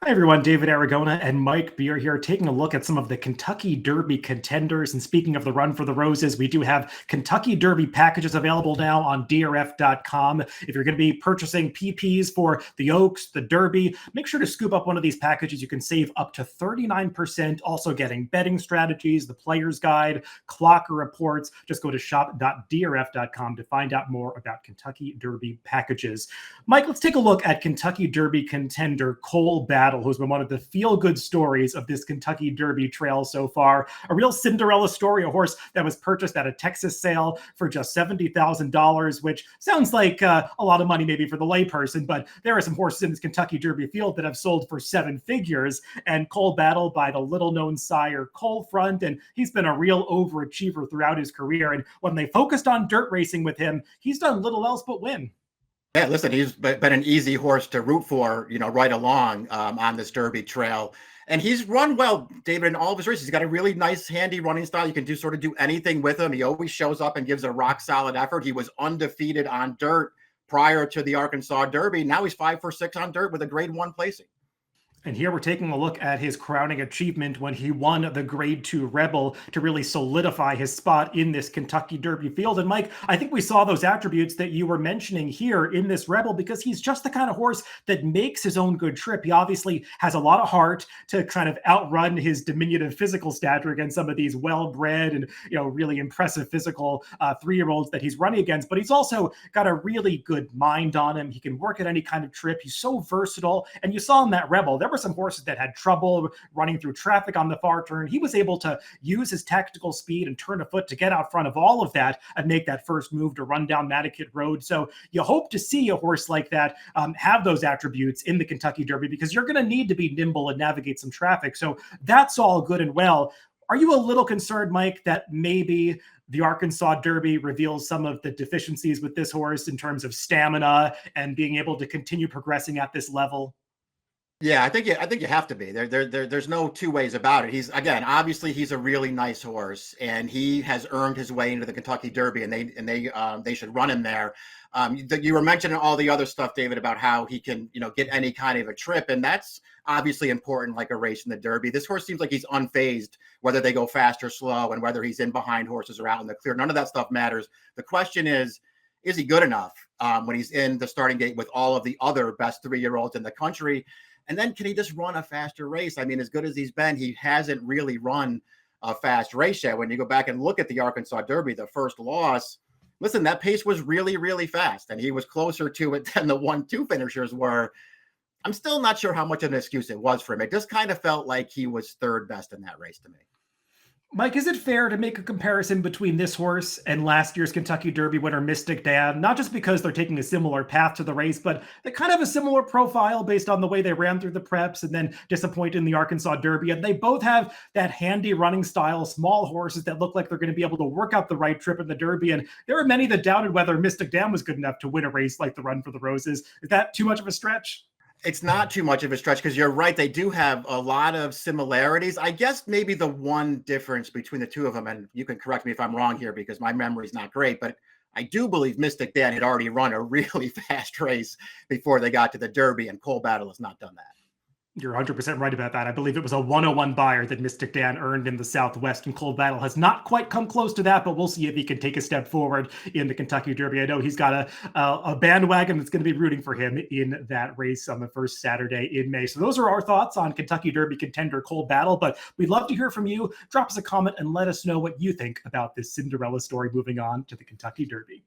Hi, everyone. David Aragona and Mike Beer here, taking a look at some of the Kentucky Derby contenders. And speaking of the Run for the Roses, we do have Kentucky Derby packages available now on DRF.com. If you're going to be purchasing PPs for the Oaks, the Derby, make sure to scoop up one of these packages. You can save up to 39%. Also getting betting strategies, the player's guide, clocker reports. Just go to shop.drf.com to find out more about Kentucky Derby packages. Mike, let's take a look at Kentucky Derby contender Cole Battle, who's been one of the feel-good stories of this Kentucky Derby trail so far. A real Cinderella story, a horse that was purchased at a Texas sale for just $70,000, which sounds like a lot of money maybe for the layperson, but there are some horses in this Kentucky Derby field that have sold for seven figures, and Cole Battle by the little-known sire Cole Front, and he's been a real overachiever throughout his career, and when they focused on dirt racing with him, he's done little else but win. Yeah, listen, he's been an easy horse to root for, right along on this Derby trail. And he's run well, David, in all of his races. He's got a really nice, handy running style. You can do anything with him. He always shows up and gives a rock-solid effort. He was undefeated on dirt prior to the Arkansas Derby. Now he's 5 for 6 on dirt with a grade 1 placing. And here we're taking a look at his crowning achievement when he won the Grade 2 Rebel to really solidify his spot in this Kentucky Derby field. And Mike, I think we saw those attributes that you were mentioning here in this Rebel because he's just the kind of horse that makes his own good trip. He obviously has a lot of heart to kind of outrun his diminutive physical stature against some of these well-bred and really impressive physical 3-year-olds that he's running against. But he's also got a really good mind on him. He can work at any kind of trip. He's so versatile. And you saw in that Rebel, there were some horses that had trouble running through traffic on the far turn. He was able to use his tactical speed and turn a foot to get out front of all of that and make that first move to run down Mattakit Road. So you hope to see a horse like that have those attributes in the Kentucky Derby because you're going to need to be nimble and navigate some traffic. So that's all good and well. Are you a little concerned, Mike, that maybe the Arkansas Derby reveals some of the deficiencies with this horse in terms of stamina and being able to continue progressing at this level? Yeah, I think you have to be. There's no two ways about it. Obviously he's a really nice horse, and he has earned his way into the Kentucky Derby, and they should run him there. You were mentioning all the other stuff, David, about how he can get any kind of a trip, and that's obviously important, like a race in the Derby. This horse seems like he's unfazed, whether they go fast or slow, and whether he's in behind horses or out in the clear. None of that stuff matters. The question is he good enough when he's in the starting gate with all of the other best 3-year-olds in the country? And then can he just run a faster race? I mean, as good as he's been, he hasn't really run a fast race yet. When you go back and look at the Arkansas Derby, the first loss, listen, that pace was really, really fast. And he was closer to it than the 1-2 finishers were. I'm still not sure how much of an excuse it was for him. It just kind of felt like he was third best in that race to me. Mike, is it fair to make a comparison between this horse and last year's Kentucky Derby winner Mystic Dan? Not just because they're taking a similar path to the race, but they kind of have a similar profile based on the way they ran through the preps and then disappointed in the Arkansas Derby. And they both have that handy running style, small horses that look like they're going to be able to work out the right trip in the Derby. And there are many that doubted whether Mystic Dan was good enough to win a race like the Run for the Roses. Is that too much of a stretch? It's not too much of a stretch because you're right. They do have a lot of similarities. I guess maybe the one difference between the two of them, and you can correct me if I'm wrong here because my memory is not great, but I do believe Mystic Dan had already run a really fast race before they got to the Derby, and Cole Battle has not done that. You're 100% right about that. I believe it was a 101 buyer that Mystic Dan earned in the Southwest, and Cole Battle has not quite come close to that, but we'll see if he can take a step forward in the Kentucky Derby. I know he's got a bandwagon that's going to be rooting for him in that race on the first Saturday in May. So those are our thoughts on Kentucky Derby contender Cole Battle, but we'd love to hear from you. Drop us a comment and let us know what you think about this Cinderella story moving on to the Kentucky Derby.